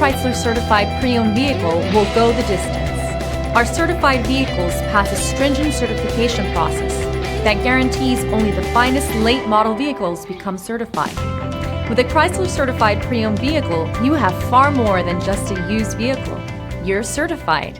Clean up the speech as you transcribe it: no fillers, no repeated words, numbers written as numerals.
Chrysler certified pre-owned vehicle will go the distance. Our certified vehicles pass a stringent certification process that guarantees only the finest late model vehicles become certified. With a Chrysler certified pre-owned vehicle, you have far more than just a used vehicle. You're certified.